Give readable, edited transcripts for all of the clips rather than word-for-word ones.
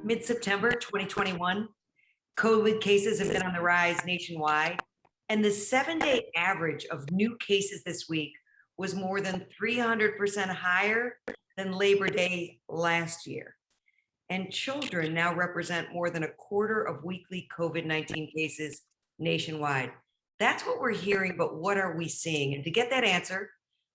Mid-September 2021, COVID cases have been on the rise nationwide, and the 7-day average of new cases this week was more than 300% higher than Labor Day last year. And children now represent more than a quarter of weekly COVID-19 cases nationwide. That's what we're hearing, but what are we seeing? And to get that answer,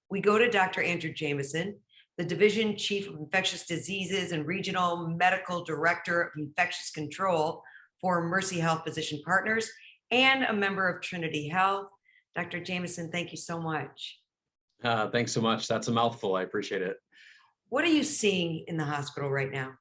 we go to Dr. Andrew Jameson, the Division Chief of Infectious Diseases and Regional Medical Director of Infectious Control for Mercy Health Physician Partners, and a member of Trinity Health. Dr. Jameson, thank you so much. Thanks so much. That's a mouthful. I appreciate it. What are you seeing in the hospital right now?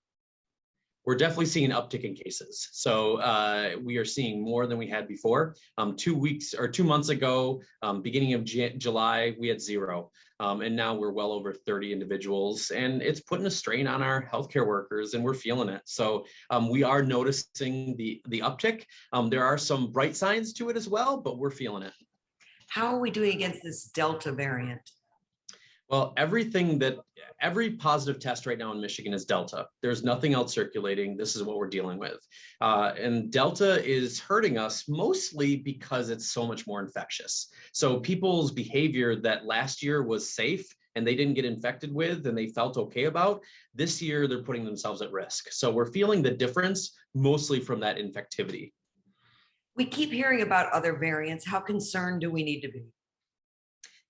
We're definitely seeing an uptick in cases. So we are seeing more than we had before. 2 months ago, beginning of July, we had 0. And now we're well over 30 individuals, and it's putting a strain on our healthcare workers, and we're feeling it. So we are noticing the uptick. There are some bright signs to it as well, but we're feeling it. How are we doing against this Delta variant? Well, every positive test right now in Michigan is Delta. There's nothing else circulating. This is what we're dealing with. And Delta is hurting us mostly because it's so much more infectious. So people's behavior that last year was safe and they didn't get infected with and they felt okay about, this year they're putting themselves at risk. So we're feeling the difference mostly from that infectivity. We keep hearing about other variants. How concerned do we need to be?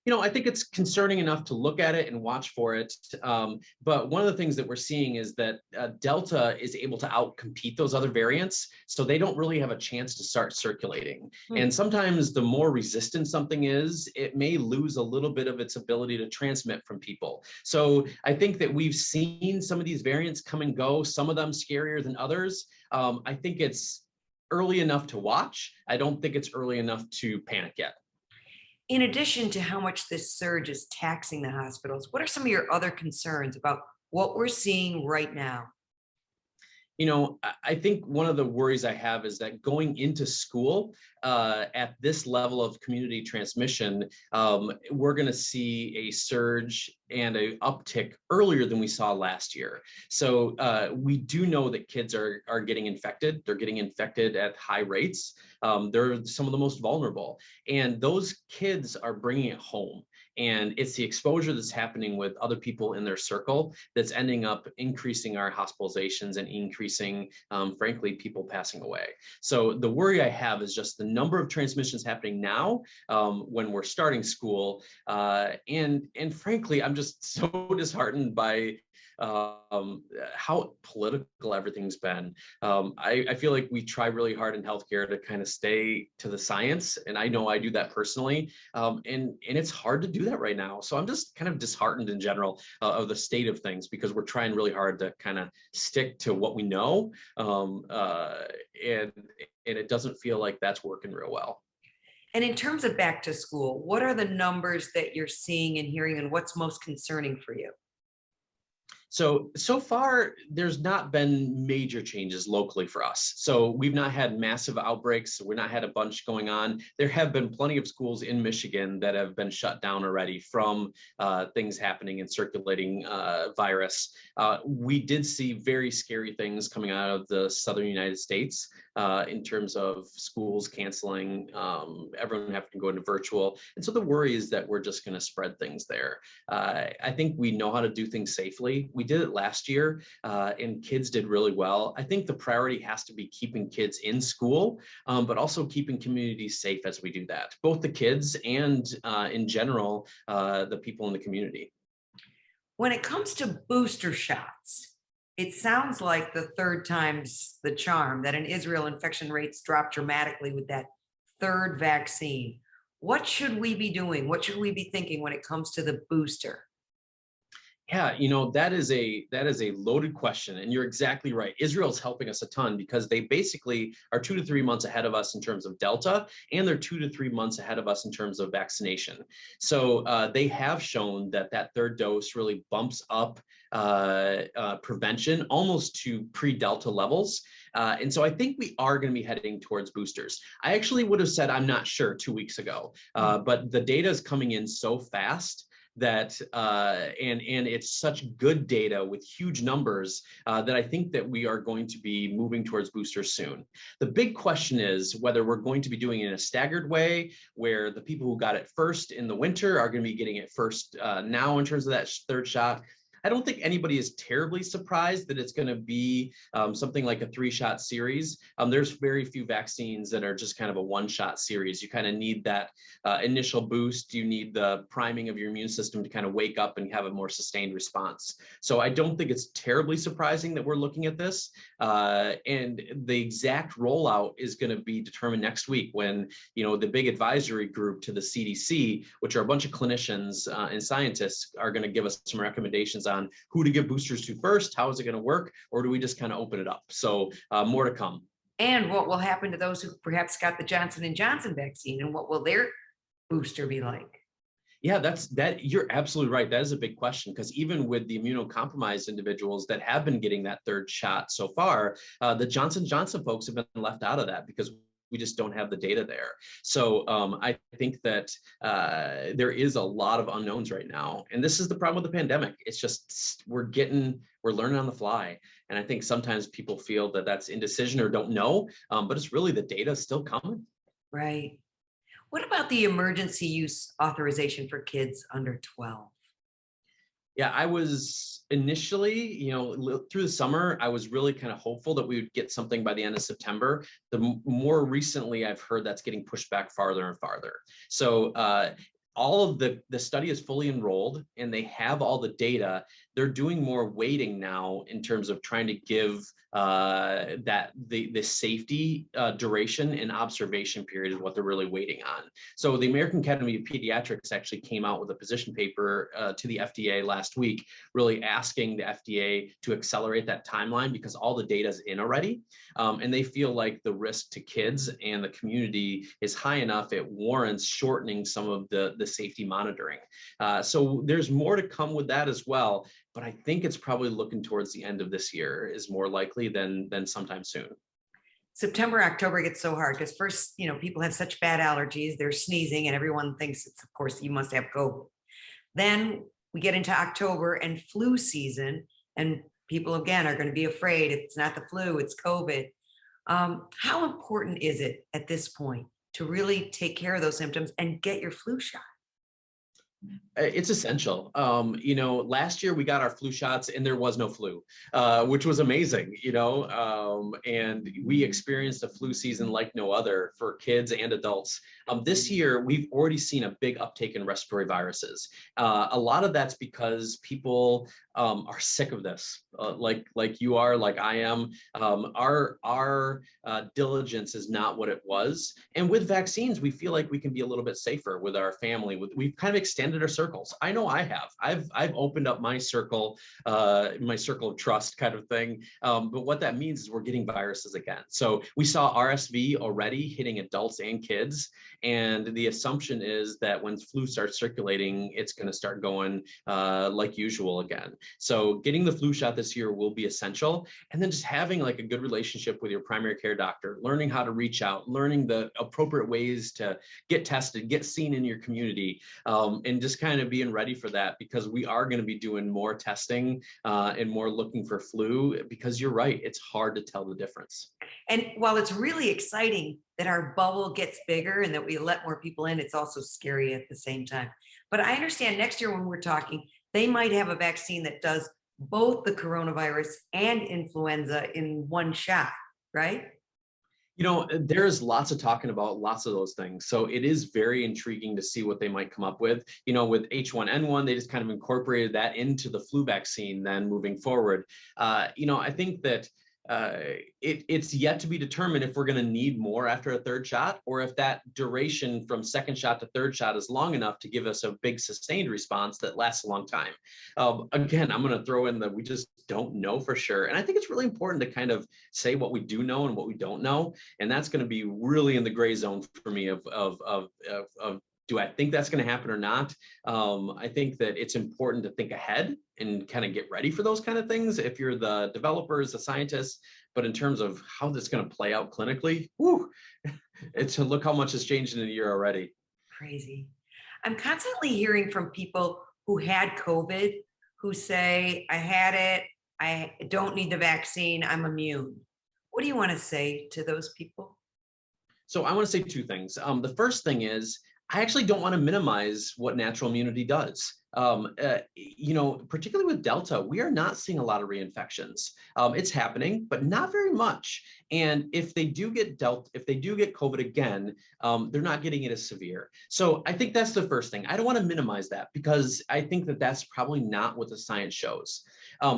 I think it's concerning enough to look at it and watch for it. But one of the things that we're seeing is that Delta is able to outcompete those other variants. So they don't really have a chance to start circulating. And sometimes the more resistant something is, it may lose a little bit of its ability to transmit from people. So I think that we've seen some of these variants come and go, some of them scarier than others. I think it's early enough to watch. I don't think it's early enough to panic yet. In addition to how much this surge is taxing the hospitals, what are some of your other concerns about what we're seeing right now? I think one of the worries I have is that going into school at this level of community transmission, we're going to see a surge and an uptick earlier than we saw last year. So we do know that kids are getting infected. They're getting infected at high rates. They're some of the most vulnerable. And those kids are bringing it home. And it's the exposure that's happening with other people in their circle that's ending up increasing our hospitalizations and increasing, frankly, people passing away. So the worry I have is just the number of transmissions happening now when we're starting school. And frankly, I'm just so disheartened by how political everything's been. I feel like we try really hard in healthcare to kind of stay to the science, and I know I do that personally, and it's hard to do that right now. So I'm just kind of disheartened in general of the state of things, because we're trying really hard to kind of stick to what we know, and it doesn't feel like that's working real well. And in terms of back to school, what are the numbers that you're seeing and hearing, and what's most concerning for you? So far, there's not been major changes locally for us. So we've not had massive outbreaks. We've not had a bunch going on. There have been plenty of schools in Michigan that have been shut down already from things happening and circulating virus. We did see very scary things coming out of the southern United States in terms of schools canceling, everyone having to go into virtual. And so the worry is that we're just going to spread things there. I think we know how to do things safely. We did it last year, and kids did really well. I think the priority has to be keeping kids in school, but also keeping communities safe as we do that, both the kids and in general, the people in the community. When it comes to booster shots, it sounds like the third time's the charm, that in Israel, infection rates dropped dramatically with that third vaccine. What should we be doing? What should we be thinking when it comes to the booster? Yeah, that is a loaded question, and you're exactly right. Israel's helping us a ton because they basically are 2 to 3 months ahead of us in terms of Delta, and they're 2 to 3 months ahead of us in terms of vaccination. So they have shown that third dose really bumps up prevention almost to pre-Delta levels. And so I think we are going to be heading towards boosters. I actually would have said I'm not sure 2 weeks ago, but the data is coming in so fast that and it's such good data with huge numbers that I think that we are going to be moving towards boosters soon. The big question is whether we're going to be doing it in a staggered way, where the people who got it first in the winter are going to be getting it first now in terms of that third shot. I don't think anybody is terribly surprised that it's going to be something like a 3-shot series. There's very few vaccines that are just kind of a 1-shot series. You kind of need that initial boost. You need the priming of your immune system to kind of wake up and have a more sustained response. So I don't think it's terribly surprising that we're looking at this. And the exact rollout is going to be determined next week when, the big advisory group to the CDC, which are a bunch of clinicians and scientists, are going to give us some recommendations on who to give boosters to first, how is it going to work, or do we just kind of open it up? So more to come. And what will happen to those who perhaps got the Johnson & Johnson vaccine, and what will their booster be like? Yeah, you're absolutely right. That is a big question, because even with the immunocompromised individuals that have been getting that third shot so far, the Johnson & Johnson folks have been left out of that because we just don't have the data there. So I think that there is a lot of unknowns right now. And this is the problem with the pandemic. It's just we're learning on the fly. And I think sometimes people feel that that's indecision or don't know, but it's really the data is still coming. Right. What about the emergency use authorization for kids under 12? Yeah, I was initially, through the summer, I was really kind of hopeful that we would get something by the end of September. More recently, I've heard that's getting pushed back farther and farther. So all of the study is fully enrolled and they have all the data. They're doing more weighting now in terms of trying to give the safety duration and observation period is what they're really waiting on. So the American Academy of Pediatrics actually came out with a position paper to the FDA last week, really asking the FDA to accelerate that timeline because all the data is in already. And they feel like the risk to kids and the community is high enough, it warrants shortening some of the safety monitoring. So there's more to come with that as well. But I think it's probably looking towards the end of this year is more likely than sometime soon. September, October gets so hard because first, people have such bad allergies, they're sneezing, and everyone thinks it's, of course, you must have COVID. Then we get into October and flu season, and people again are going to be afraid it's not the flu, it's COVID. How important is it at this point to really take care of those symptoms and get your flu shot? It's essential. Last year we got our flu shots and there was no flu, which was amazing, and we experienced a flu season like no other for kids and adults. This year, we've already seen a big uptake in respiratory viruses. A lot of that's because people are sick of this, like you are, like I am. Our diligence is not what it was. And with vaccines, we feel like we can be a little bit safer with our family. We've kind of extended our circles. I know I have. I've opened up my circle of trust kind of thing. But what that means is we're getting viruses again. So we saw RSV already hitting adults and kids. And the assumption is that when flu starts circulating, it's going to start going like usual again. So getting the flu shot this year will be essential. And then just having like a good relationship with your primary care doctor, learning how to reach out, learning the appropriate ways to get tested, get seen in your community, and just kind of being ready for that, because we are going to be doing more testing and more looking for flu, because you're right, it's hard to tell the difference. And while it's really exciting that our bubble gets bigger and that we let more people in, it's also scary at the same time. But I understand next year when we're talking, they might have a vaccine that does both the coronavirus and influenza in one shot, right? There's lots of talking about lots of those things. So it is very intriguing to see what they might come up with. With H1N1, they just kind of incorporated that into the flu vaccine then moving forward. I think that it's yet to be determined if we're going to need more after a third shot, or if that duration from second shot to third shot is long enough to give us a big sustained response that lasts a long time. Again, I'm going to throw in that we just don't know for sure. And I think it's really important to kind of say what we do know and what we don't know. And that's going to be really in the gray zone for me of do I think that's going to happen or not? I think that it's important to think ahead and kind of get ready for those kind of things if you're the developers, the scientists. But in terms of how this is going to play out clinically, look how much has changed in a year already. Crazy. I'm constantly hearing from people who had COVID who say, I had it, I don't need the vaccine, I'm immune. What do you want to say to those people? So I want to say two things. The first thing is, I actually don't want to minimize what natural immunity does. Particularly with Delta, we are not seeing a lot of reinfections. It's happening, but not very much. And if they do get COVID again, they're not getting it as severe. So I think that's the first thing. I don't want to minimize that because I think that that's probably not what the science shows.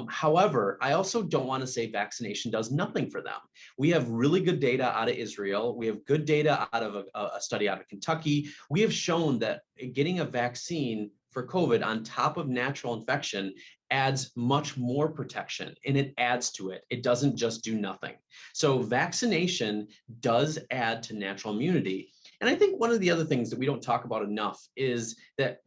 However, I also don't want to say vaccination does nothing for them. We have really good data out of Israel. We have good data out of a study out of Kentucky. We have shown that getting a vaccine for COVID on top of natural infection adds much more protection, and it adds to it. It doesn't just do nothing. So vaccination does add to natural immunity. And I think one of the other things that we don't talk about enough is that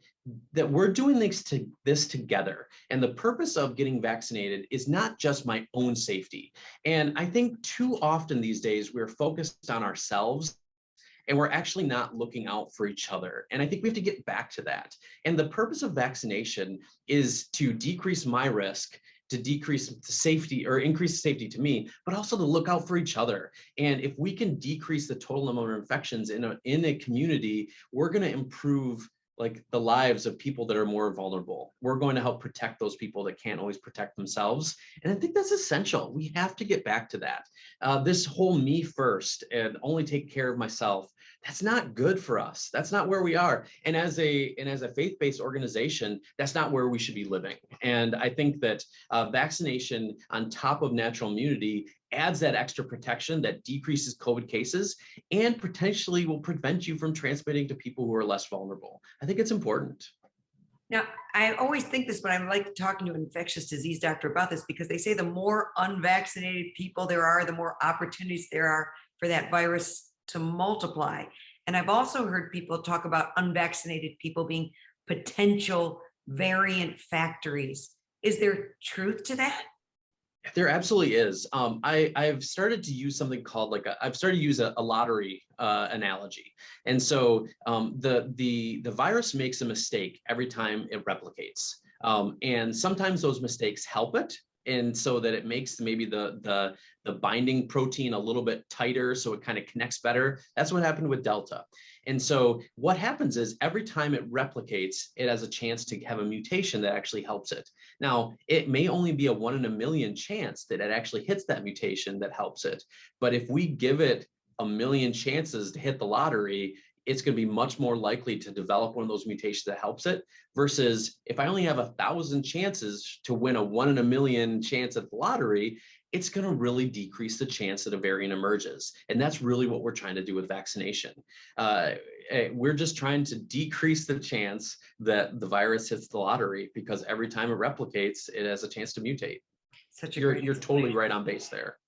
we're doing this together. And the purpose of getting vaccinated is not just my own safety. And I think too often these days we're focused on ourselves and we're actually not looking out for each other. And I think we have to get back to that. And the purpose of vaccination is to decrease my risk, to decrease the safety or increase safety to me, but also to look out for each other. And if we can decrease the total number of infections in a community, we're going to improve like the lives of people that are more vulnerable. We're going to help protect those people that can't always protect themselves. And I think that's essential. We have to get back to that. This whole me first and only take care of myself, that's not good for us. That's not where we are. And as a faith-based organization, that's not where we should be living. And I think that vaccination on top of natural immunity adds that extra protection that decreases COVID cases and potentially will prevent you from transmitting to people who are less vulnerable. I think it's important. Now, I always think this, but I like talking to an infectious disease doctor about this because they say the more unvaccinated people there are, the more opportunities there are for that virus to multiply. And I've also heard people talk about unvaccinated people being potential variant factories. Is there truth to that? There absolutely is. I've started to use something called I've started to use a lottery analogy. And so the virus makes a mistake every time it replicates. And sometimes those mistakes help it. And so that it makes maybe the binding protein a little bit tighter so it kind of connects better. That's what happened with Delta. And so what happens is every time it replicates, it has a chance to have a mutation that actually helps it. Now, it may only be a 1 in a million chance that it actually hits that mutation that helps it. But if we give it a million chances to hit the lottery, it's going to be much more likely to develop one of those mutations that helps it versus if I only have 1,000 chances to win a 1 in a million chance at the lottery, it's going to really decrease the chance that a variant emerges. And that's really what we're trying to do with vaccination. We're just trying to decrease the chance that the virus hits the lottery because every time it replicates, it has a chance to mutate. You're totally right on base there.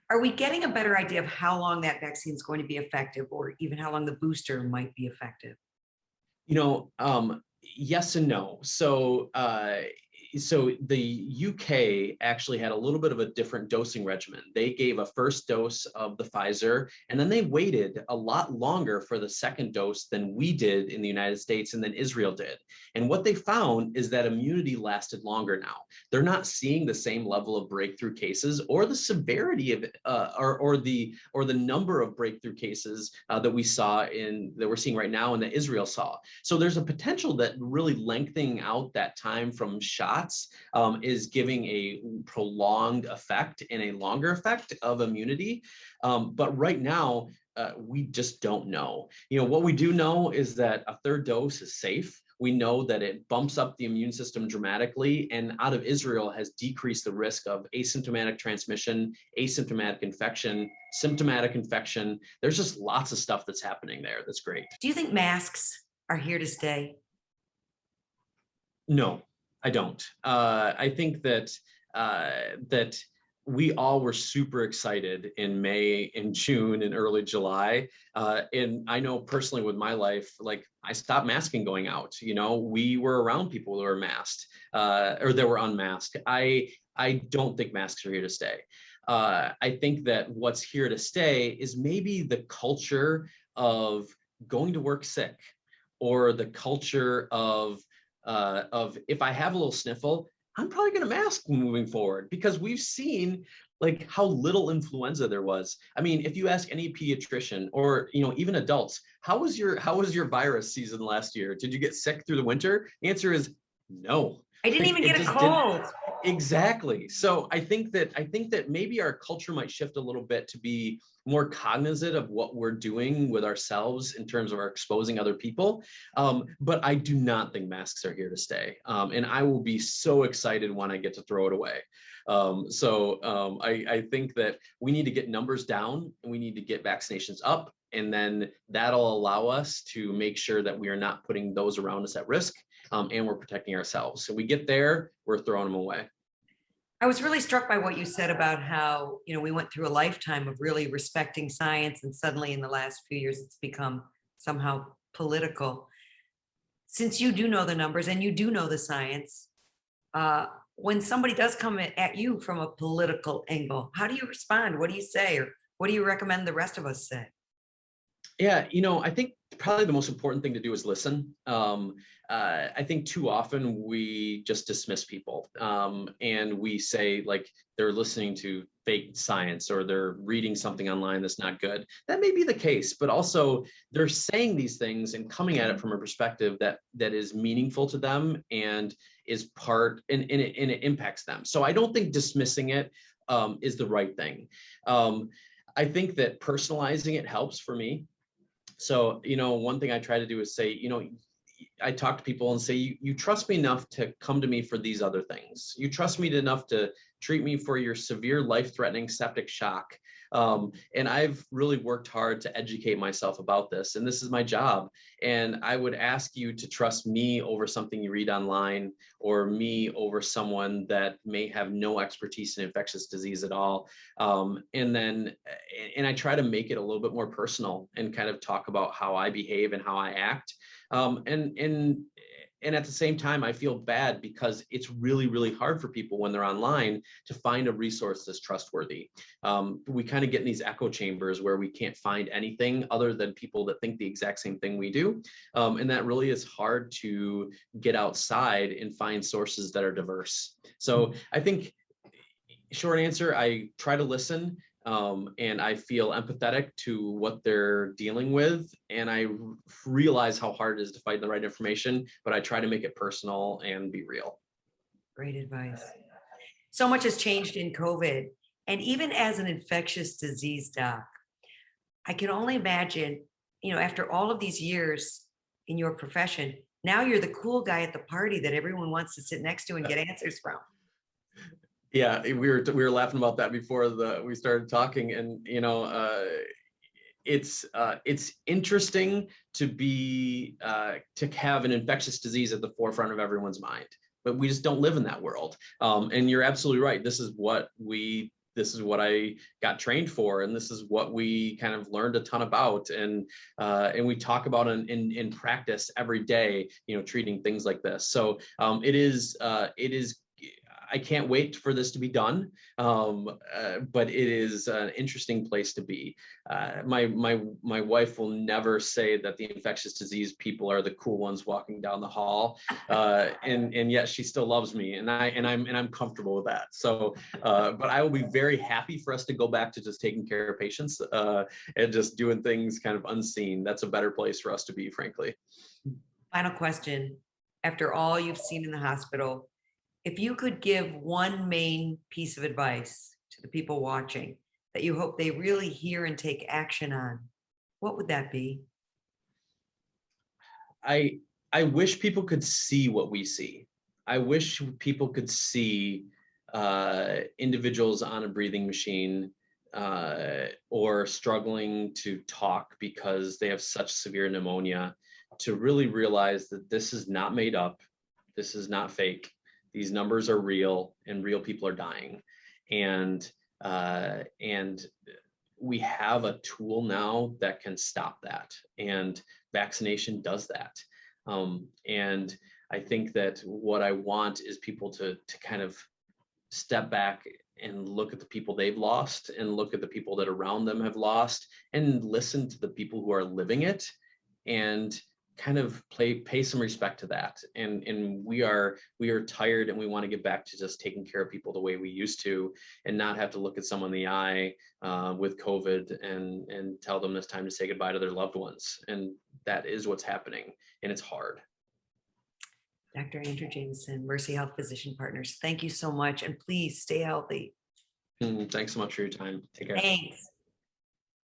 Are we getting a better idea of how long that vaccine is going to be effective or even how long the booster might be effective? Yes and no. So the UK actually had a little bit of a different dosing regimen. They gave a first dose of the Pfizer, and then they waited a lot longer for the second dose than we did in the United States and then Israel did. And what they found is that immunity lasted longer now. They're not seeing the same level of breakthrough cases or the severity of it, or the number of breakthrough cases that we're seeing right now and that Israel saw. So there's a potential that really lengthening out that time from shots is giving a prolonged effect and a longer effect of immunity. But right now, we just don't know. What we do know is that a third dose is safe. We know that it bumps up the immune system dramatically and out of Israel has decreased the risk of asymptomatic transmission, asymptomatic infection, symptomatic infection. There's just lots of stuff that's happening there. That's great. Do you think masks are here to stay? No, I don't. I think that we all were super excited in May and June and early July. And I know personally with my life, like I stopped masking going out. We were around people who were masked or that were unmasked. I don't think masks are here to stay. I think that what's here to stay is maybe the culture of going to work sick or the culture of of if I have a little sniffle, I'm probably going to mask moving forward, because we've seen like how little influenza there was. I mean, if you ask any pediatrician or, you know, even adults, how was your virus season last year? Did you get sick through the winter? The answer is no. I didn't Like, even it get a just didn't. cold. Exactly. So I think that maybe our culture might shift a little bit to be more cognizant of what we're doing with ourselves in terms of our exposing other people. But I do not think masks are here to stay. And I will be so excited when I get to throw it away. I think that we need to get numbers down and we need to get vaccinations up. And then that'll allow us to make sure that we are not putting those around us at risk, and we're protecting ourselves. So we get there, we're throwing them away. I was really struck by what you said about how, we went through a lifetime of really respecting science, and suddenly in the last few years, it's become somehow political. Since you do know the numbers and you do know the science, when somebody does come at you from a political angle, how do you respond? What do you say? Or what do you recommend the rest of us say? Yeah, I think probably the most important thing to do is listen. I think too often we just dismiss people, and we say like they're listening to fake science or they're reading something online that's not good. That may be the case, but also they're saying these things and coming at it from a perspective that is meaningful to them and is part and it impacts them. So I don't think dismissing it is the right thing. I think that personalizing it helps for me. So, one thing I try to do is say, I talk to people and say, you trust me enough to come to me for these other things. You trust me enough to treat me for your severe life-threatening septic shock. And I've really worked hard to educate myself about this, and this is my job. And I would ask you to trust me over something you read online, or me over someone that may have no expertise in infectious disease at all. And I try to make it a little bit more personal and kind of talk about how I behave and how I act. And at the same time, I feel bad because it's really, really hard for people when they're online to find a resource that's trustworthy. We kind of get in these echo chambers where we can't find anything other than people that think the exact same thing we do. And that really is hard to get outside and find sources that are diverse. So I think, short answer, I try to listen. And I feel empathetic to what they're dealing with. And I realize how hard it is to find the right information, but I try to make it personal and be real. Great advice. So much has changed in COVID. And even as an infectious disease doc, I can only imagine, after all of these years in your profession, now you're the cool guy at the party that everyone wants to sit next to and get answers from. Yeah, we were laughing about that before we started talking, and it's interesting to have an infectious disease at the forefront of everyone's mind, but we just don't live in that world. And you're absolutely right. This is what I got trained for, and this is what we kind of learned a ton about, and we talk about in practice every day. Treating things like this. So it is. I can't wait for this to be done, but it is an interesting place to be. My wife will never say that the infectious disease people are the cool ones walking down the hall, and yet she still loves me, and I'm comfortable with that. So, but I will be very happy for us to go back to just taking care of patients and just doing things kind of unseen. That's a better place for us to be, frankly. Final question: after all you've seen in the hospital, if you could give one main piece of advice to the people watching that you hope they really hear and take action on, what would that be? I wish people could see what we see. I wish people could see individuals on a breathing machine or struggling to talk because they have such severe pneumonia, to really realize that this is not made up. This is not fake. These numbers are real, and real people are dying. And we have a tool now that can stop that. And vaccination does that. And I think that what I want is people to kind of step back and look at the people they've lost, and look at the people that around them have lost, and listen to the people who are living it, and kind of pay some respect to that. And we are tired, and we want to get back to just taking care of people the way we used to, and not have to look at someone in the eye with COVID and tell them it's time to say goodbye to their loved ones. And that is what's happening, and it's hard. Dr. Andrew Jameson, Mercy Health Physician Partners, thank you so much, and please stay healthy. Thanks so much for your time. Take care. Thanks.